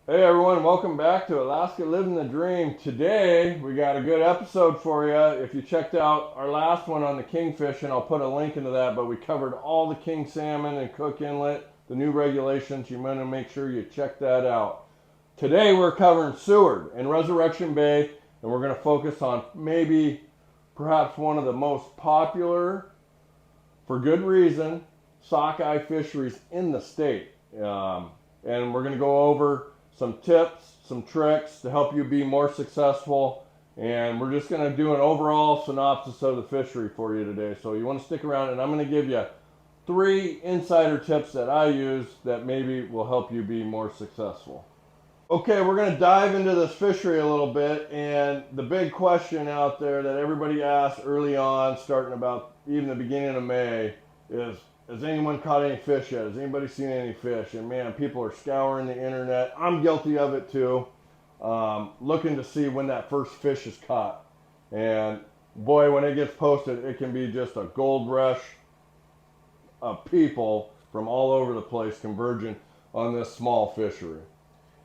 Hey everyone, welcome back to Alaska Living the Dream. Today we got a good episode for you. If you checked out our last one on the kingfish, and I'll put a link into that, but we covered all the king salmon and Cook Inlet, the new regulations. You want to make sure you check that out. Today we're covering Seward and Resurrection Bay, and we're going to focus on maybe perhaps one of the most popular, for good reason, sockeye fisheries in the state. And we're going to go over some tips, some tricks to help you be more successful. And we're just going to do an overall synopsis of the fishery for you today. So you want to stick around, and I'm going to give you 3 insider tips that I use that maybe will help you be more successful. Okay, we're going to dive into this fishery a little bit, and the big question out there that everybody asks early on, starting about even the beginning of May, is has anyone caught any fish yet? Has anybody seen any fish? And man, people are scouring the internet. I'm guilty of it too, looking to see when that first fish is caught. And boy, when it gets posted, it can be just a gold rush of people from all over the place converging on this small fishery.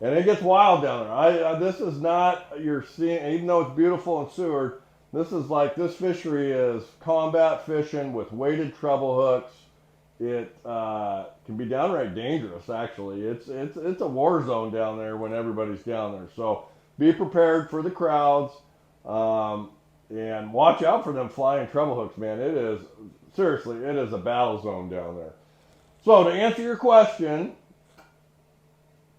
And it gets wild down there. This is not, you're seeing, even though it's beautiful in Seward, this is like, this fishery is combat fishing with weighted treble hooks. It can be downright dangerous, actually. It's a war zone down there when everybody's down there. So be prepared for the crowds, and watch out for them flying treble hooks, man. It is, seriously, it is a battle zone down there. So to answer your question,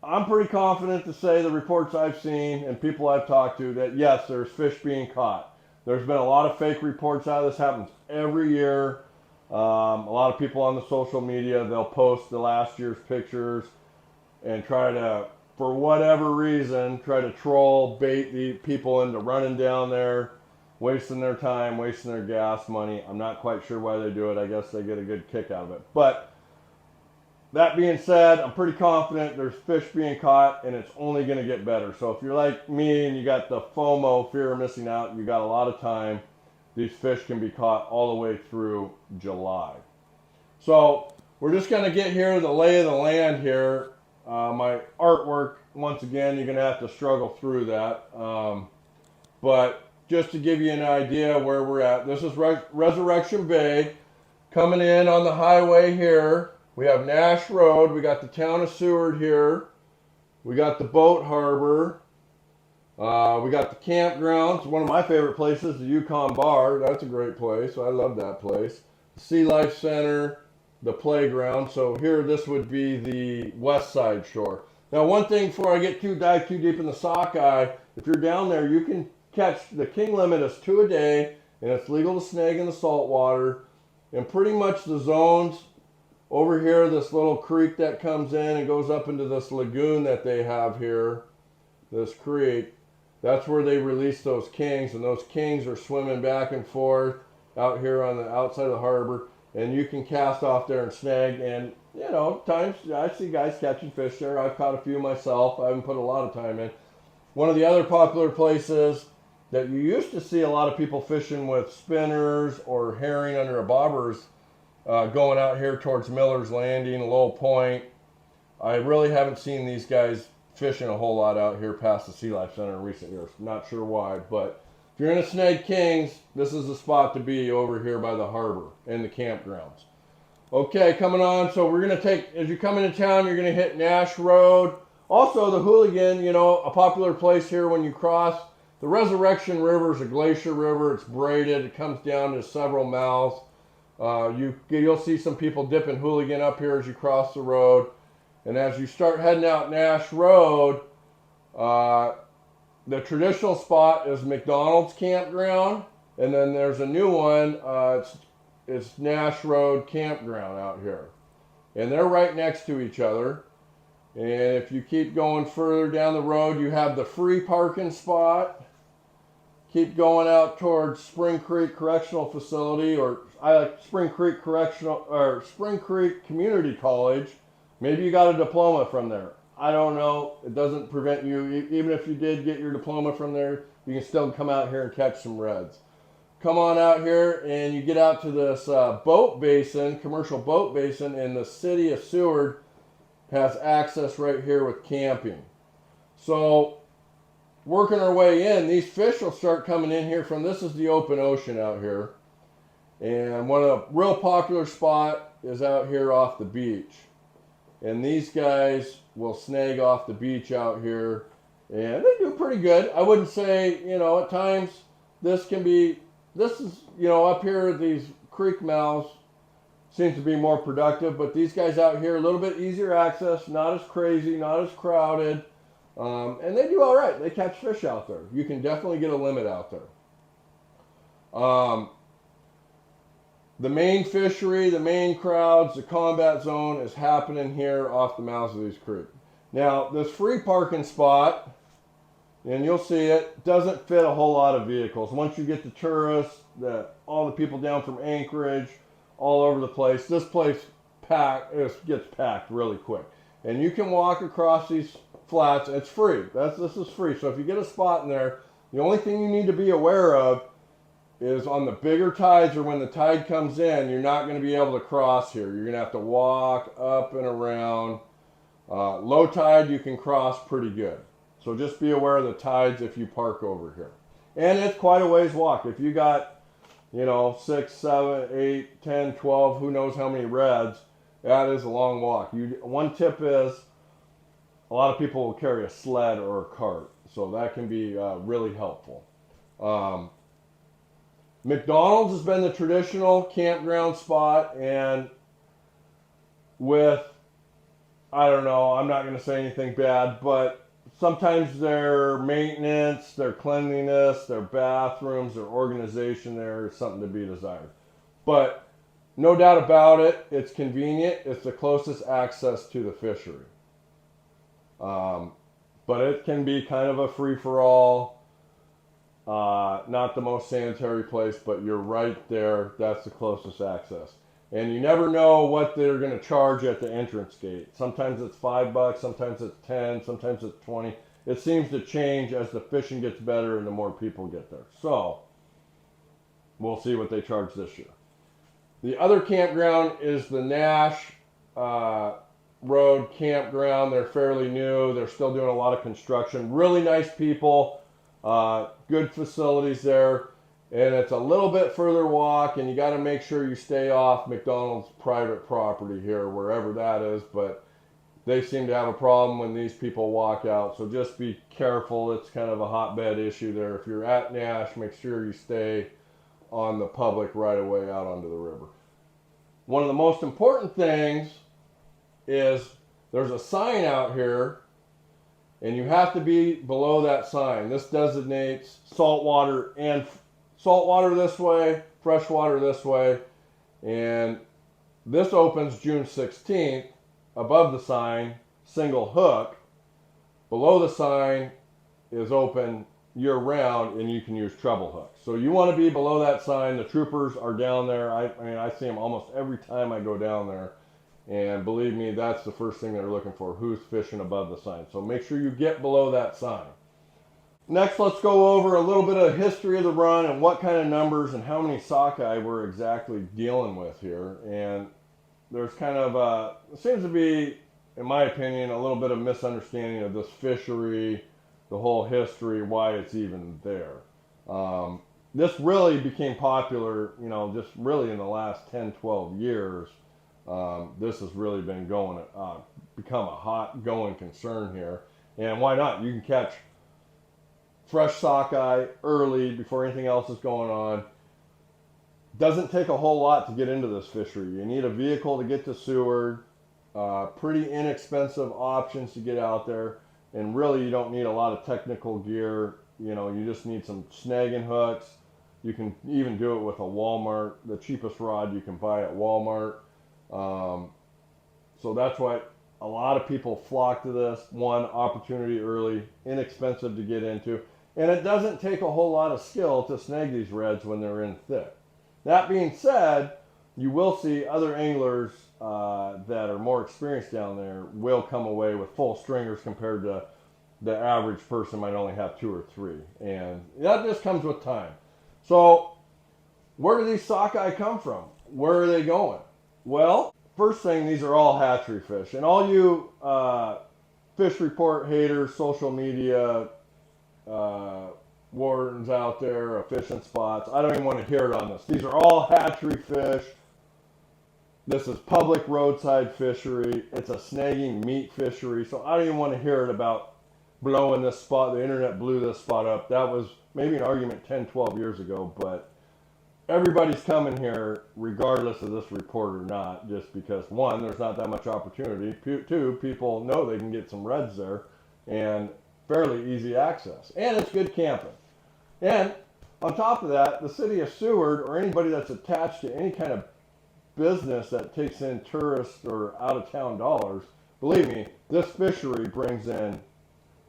I'm pretty confident to say the reports I've seen and people I've talked to that yes, there's fish being caught. There's been a lot of fake reports out. This happens every year. A lot of people on the social media, they'll post the last year's pictures and try to, for whatever reason, try to troll, bait the people into running down there, wasting their time, wasting their gas money. I'm not quite sure why they do it. I guess they get a good kick out of it. But that being said, I'm pretty confident there's fish being caught, and it's only going to get better. So if you're like me and you got the FOMO, fear of missing out, and you got a lot of time, these fish can be caught all the way through July. So we're just going to get here the lay of the land here. My artwork, once again, you're going to have to struggle through that. But just to give you an idea where we're at, this is Resurrection Bay. Coming in on the highway here, we have Nash Road. We got the town of Seward here. We got the boat harbor. We got the campgrounds. One of my favorite places, the Yukon Bar. That's a great place. I love that place. The Sea Life Center, the playground. So here, this would be the west side shore. Now, one thing before I dive too deep in the sockeye, if you're down there, you can catch, the king limit is 2 a day, and it's legal to snag in the saltwater. And pretty much the zones over here, this little creek that comes in and goes up into this lagoon that they have here, this creek, that's where they release those kings, and those kings are swimming back and forth out here on the outside of the harbor, and you can cast off there and snag, and you know, times I see guys catching fish there. I've caught a few myself. I haven't put a lot of time in. One of the other popular places that you used to see a lot of people fishing with spinners or herring under a bobbers, going out here towards Miller's Landing, Low Point. I really haven't seen these guys fishing a whole lot out here past the Sea Life Center in recent years. Not sure why, but if you're going to snag kings, this is the spot to be over here by the harbor and the campgrounds. Okay, coming on. So we're going to take, as you come into town, you're going to hit Nash Road. Also, the Hooligan, you know, a popular place here when you cross. The Resurrection River is a glacier river. It's braided. It comes down to several mouths. You'll see some people dipping Hooligan up here as you cross the road. And as you start heading out Nash Road, the traditional spot is McDonald's Campground. And then there's a new one. It's Nash Road Campground out here. And they're right next to each other. And if you keep going further down the road, you have the free parking spot. Keep going out towards Spring Creek Correctional Facility, or I like Spring Creek Correctional, or Spring Creek Community College. Maybe you got a diploma from there. I don't know. It doesn't prevent you. Even if you did get your diploma from there, you can still come out here and catch some reds. Come on out here and you get out to this boat basin, commercial boat basin, and the city of Seward has access right here with camping. So working our way in, these fish will start coming in here from, this is the open ocean out here. And one of the real popular spot is out here off the beach. And these guys will snag off the beach out here, and they do pretty good. I wouldn't say, at times this is, up here, these creek mouths seems to be more productive, but these guys out here, a little bit easier access, not as crazy, not as crowded, and they do all right. They catch fish out there. You can definitely get a limit out there. The main fishery, the main crowds, the combat zone is happening here off the mouths of these creeks. Now, this free parking spot, and you'll see it, doesn't fit a whole lot of vehicles. Once you get the tourists, all the people down from Anchorage, all over the place, this place gets packed really quick. And you can walk across these flats. It's free. This is free. So if you get a spot in there, the only thing you need to be aware of is on the bigger tides, or when the tide comes in, you're not going to be able to cross here. You're going to have to walk up and around. Low tide, you can cross pretty good. So just be aware of the tides if you park over here. And it's quite a ways walk. If you got, 6, 7, 8, 10, 12, who knows how many reds, that is a long walk. One tip is, a lot of people will carry a sled or a cart. So that can be really helpful. McDonald's has been the traditional campground spot, and I don't know, I'm not going to say anything bad, but sometimes their maintenance, their cleanliness, their bathrooms, their organization there is something to be desired. But no doubt about it, it's convenient. It's the closest access to the fishery. But it can be kind of a free-for-all. Not the most sanitary place, but you're right there. That's the closest access. And you never know what they're going to charge at the entrance gate. Sometimes it's $5, sometimes it's 10, sometimes it's 20. It seems to change as the fishing gets better and the more people get there. So we'll see what they charge this year. The other campground is the Nash Road Campground. They're fairly new. They're still doing a lot of construction. Really nice people. Good facilities there, and it's a little bit further walk, and you got to make sure you stay off McDonald's private property here, wherever that is, but they seem to have a problem when these people walk out, so just be careful. It's kind of a hotbed issue there. If you're at Nash, make sure you stay on the public right away out onto the river. One of the most important things is there's a sign out here, and you have to be below that sign. This designates saltwater this way, freshwater this way. And this opens June 16th. Above the sign, single hook. Below the sign is open year round, and you can use treble hooks. So you want to be below that sign. The troopers are down there. I see them almost every time I go down there. And believe me, that's the first thing they're looking for, who's fishing above the sign. So make sure you get below that sign. Next, let's go over a little bit of history of the run and what kind of numbers and how many sockeye we're exactly dealing with here. And there's kind of, it seems to be, in my opinion, a little bit of misunderstanding of this fishery, the whole history, why it's even there. This really became popular, just really in the last 10, 12 years. This has really been become a hot going concern here. And why not? You can catch fresh sockeye early before anything else is going on. Doesn't take a whole lot to get into this fishery. You need a vehicle to get to Seward, pretty inexpensive options to get out there, and really you don't need a lot of technical gear. You just need some snagging hooks. You can even do it with a Walmart, the cheapest rod you can buy at Walmart. So that's why a lot of people flock to this. One, opportunity early, inexpensive to get into, and it doesn't take a whole lot of skill to snag these reds when they're in thick. That being said, you will see other anglers that are more experienced down there will come away with full stringers compared to the average person might only have 2 or 3, and that just comes with time. So where do these sockeye come from? Where are they going? Well, first thing, these are all hatchery fish. And all you fish report haters, social media uh, wardens out there, fishing spots. I don't even want to hear it on this. These are all hatchery fish. This is public roadside fishery. It's a snagging meat fishery. So I don't even want to hear it about blowing this spot. The internet blew this spot up. That was maybe an argument 10, 12 years ago, but everybody's coming here regardless of this report or not, just because, one, there's not that much opportunity. Two, people know they can get some reds there and fairly easy access. And it's good camping. And on top of that, the city of Seward, or anybody that's attached to any kind of business that takes in tourists or out-of-town dollars, believe me, this fishery brings in,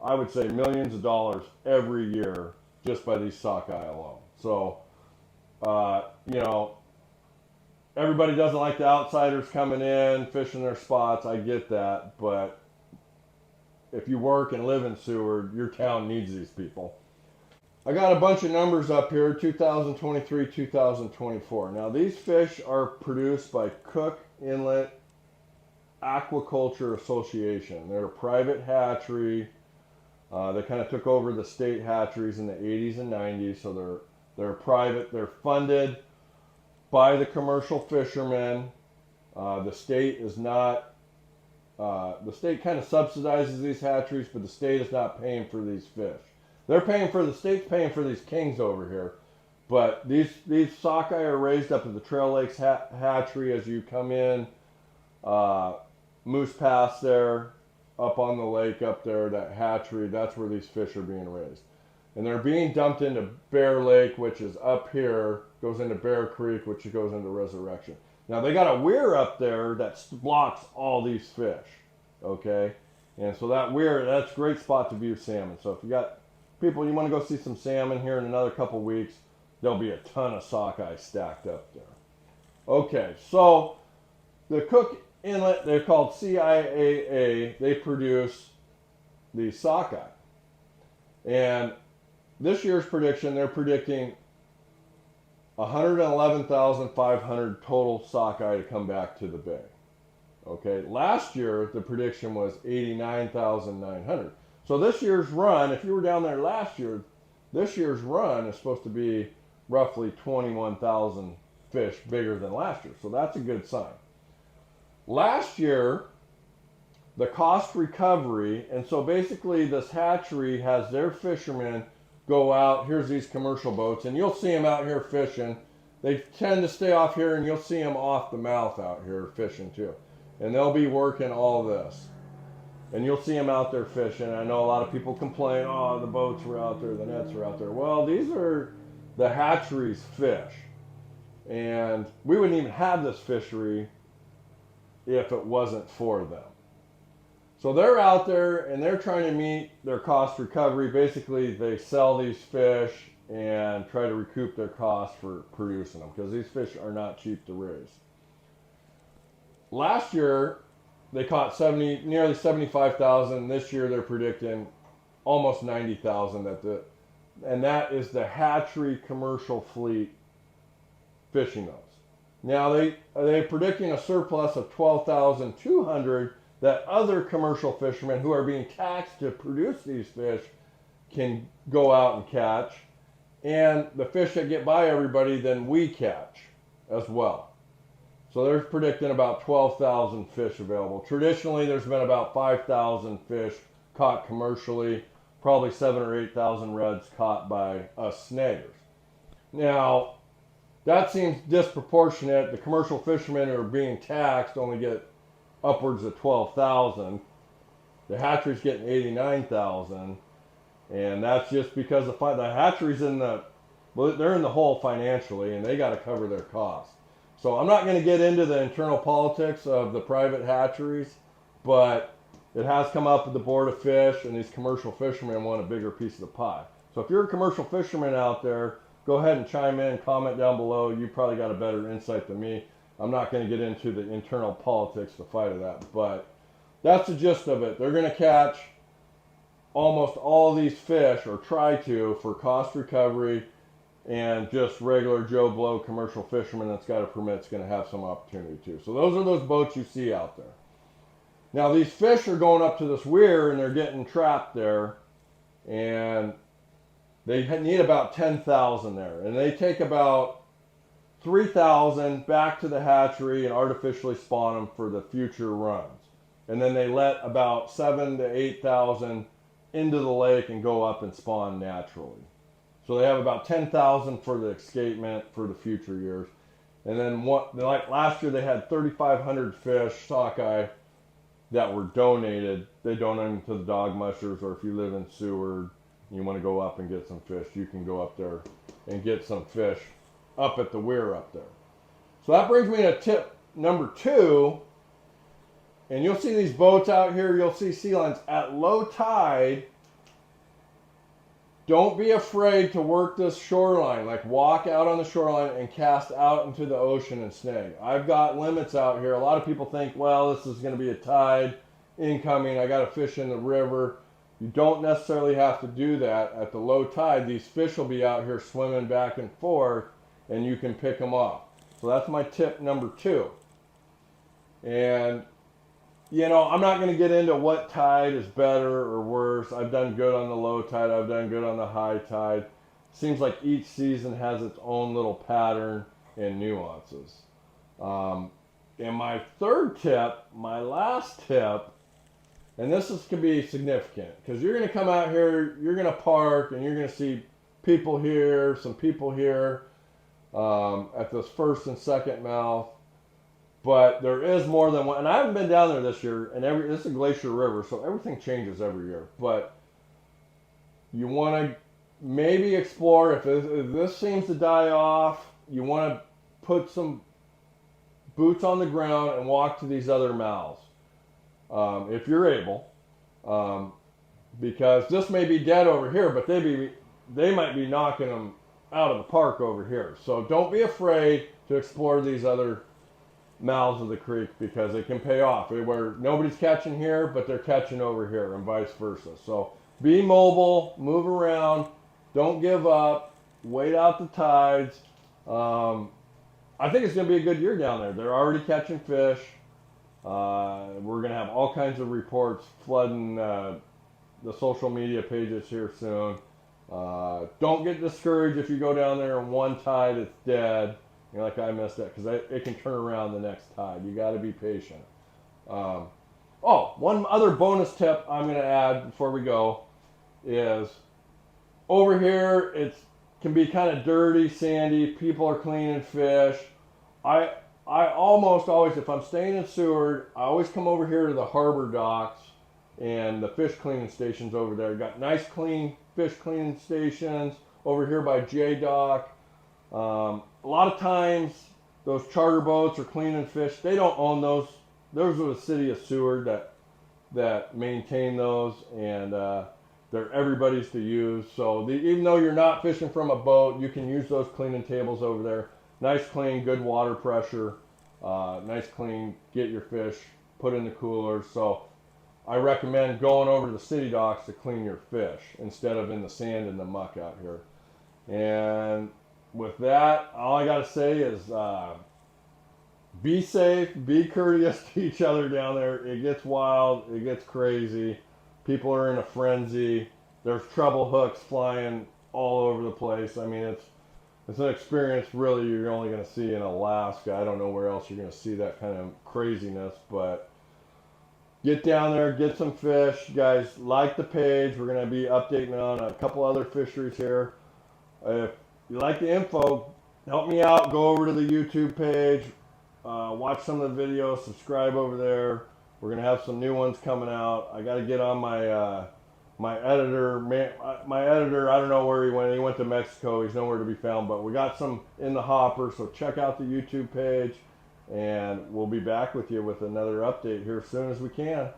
I would say, millions of dollars every year just by these sockeye alone. So, you know, everybody doesn't like the outsiders coming in, fishing their spots. I get that, but if you work and live in Seward, your town needs these people. I got a bunch of numbers up here, 2023, 2024. Now, these fish are produced by Cook Inlet Aquaculture Association. They're a private hatchery. They kind of took over the state hatcheries in the 80s and 90s, so they're private. They're funded by the commercial fishermen. The state is not. The state kind of subsidizes these hatcheries, but the state is not paying for these fish. They're paying for, the state's paying for these kings over here, but these sockeye are raised up at the Trail Lakes hatchery as you come in, Moose Pass there, up on the lake up there, that hatchery, that's where these fish are being raised. And they're being dumped into Bear Lake, which is up here, goes into Bear Creek, which goes into Resurrection. Now they got a weir up there that blocks all these fish, okay? And so that weir, that's a great spot to view salmon. So if you got people, you want to go see some salmon here in another couple weeks, there'll be a ton of sockeye stacked up there. Okay, so the Cook Inlet, they're called CIAA, they produce the sockeye. And this year's prediction, they're predicting 111,500 total sockeye to come back to the bay. Okay, last year the prediction was 89,900. So this year's run, if you were down there last year, this year's run is supposed to be roughly 21,000 fish bigger than last year. So that's a good sign. Last year, the cost recovery, and so basically this hatchery has their fishermen go out, here's these commercial boats, and you'll see them out here fishing. They tend to stay off here, and you'll see them off the mouth out here fishing too. And they'll be working all this. And you'll see them out there fishing. I know a lot of people complain, oh, the boats are out there, the nets are out there. Well, these are the hatchery's fish. And we wouldn't even have this fishery if it wasn't for them. So they're out there and they're trying to meet their cost recovery. Basically, they sell these fish and try to recoup their costs for producing them, because these fish are not cheap to raise. Last year, they caught nearly 75,000. This year, they're predicting almost 90,000. And that is the hatchery commercial fleet fishing those. Now, they're predicting a surplus of 12,200 that other commercial fishermen who are being taxed to produce these fish can go out and catch. And the fish that get by everybody, then we catch as well. So they're predicting about 12,000 fish available. Traditionally, there's been about 5,000 fish caught commercially, probably 7,000 or 8,000 reds caught by us snaggers. Now, that seems disproportionate. The commercial fishermen who are being taxed only get upwards of 12,000. The hatchery's getting 89,000, and that's just because the hatchery's they're in the hole financially, and they got to cover their costs. So I'm not going to get into the internal politics of the private hatcheries, but it has come up with the Board of Fish, and these commercial fishermen want a bigger piece of the pie. So if you're a commercial fisherman out there, go ahead and chime in, comment down below. You probably got a better insight than me. I'm not going to get into the internal politics, the fight of that, but that's the gist of it. They're going to catch almost all these fish, or try to, for cost recovery, and just regular Joe Blow commercial fisherman that's got a permit is going to have some opportunity too. So those are those boats you see out there. Now these fish are going up to this weir and they're getting trapped there, and they need about 10,000 there, and they take about 3,000 back to the hatchery and artificially spawn them for the future runs, and then they let about 7 to 8,000 into the lake and go up and spawn naturally. So they have about 10,000 for the escapement for the future years. And then like last year they had 3,500 fish, sockeye, that were donated. They donate them to the dog mushers, or if you live in Seward and you want to go up and get some fish, you can go up there and get some fish up at the weir up there. So that brings me to tip number 2. And you'll see these boats out here, you'll see sea lions at low tide. Don't be afraid to work this shoreline, like walk out on the shoreline and cast out into the ocean and snag. I've got limits out here. A lot of people think, well, this is going to be a tide incoming, I got to fish in the river. You don't necessarily have to do that. At the low tide, these fish will be out here swimming back and forth, and you can pick them off. So that's my tip number 2. And you know, I'm not going to get into what tide is better or worse. I've done good on the low tide. I've done good on the high tide. Seems like each season has its own little pattern and nuances. And my third tip, my last tip, and this can be significant, because you're going to come out here, you're going to park, and you're going to see people here, some people here at this first and second mouth. But there is more than one, and I haven't been down there this year, and this is a glacier river, so everything changes every year. But you want to maybe explore, if this seems to die off, you want to put some boots on the ground and walk to these other mouths, if you're able, because this may be dead over here, but they might be knocking them out of the park over here. So don't be afraid to explore these other mouths of the creek, because it can pay off where nobody's catching here but they're catching over here, and vice versa. So be mobile, move around, don't give up, wait out the tides. I think it's going to be a good year down there. They're already catching fish. We're going to have all kinds of reports flooding the social media pages here soon. Don't get discouraged if you go down there and one tide it's dead. You're like, I missed that, because it can turn around the next tide. You got to be patient. One other bonus tip I'm going to add before we go is, over here it can be kind of dirty, sandy. People are cleaning fish. I almost always, if I'm staying in Seward, I always come over here to the harbor docks and the fish cleaning stations over there. Got nice clean fish cleaning stations over here by J Dock. A lot of times those charter boats are cleaning fish. They don't own those. Those are the city of Seward that maintain those, and they're everybody's to use. So even though you're not fishing from a boat, you can use those cleaning tables over there. Nice clean, good water pressure. Nice clean, get your fish, put in the cooler. So I recommend going over to the city docks to clean your fish instead of in the sand and the muck out here. And with that, all I got to say is be safe, be courteous to each other down there. It gets wild, it gets crazy. People are in a frenzy. There's treble hooks flying all over the place. I mean, it's an experience really you're only going to see in Alaska. I don't know where else you're going to see that kind of craziness, but get down there, get some fish. You guys, like the page. We're going to be updating on a couple other fisheries here. If you like the info, help me out. Go over to the YouTube page, watch some of the videos, subscribe over there. We're gonna have some new ones coming out. I got to get on my editor. My editor, I don't know where he went. He went to Mexico. He's nowhere to be found. But we got some in the hopper. So check out the YouTube page, and we'll be back with you with another update here as soon as we can.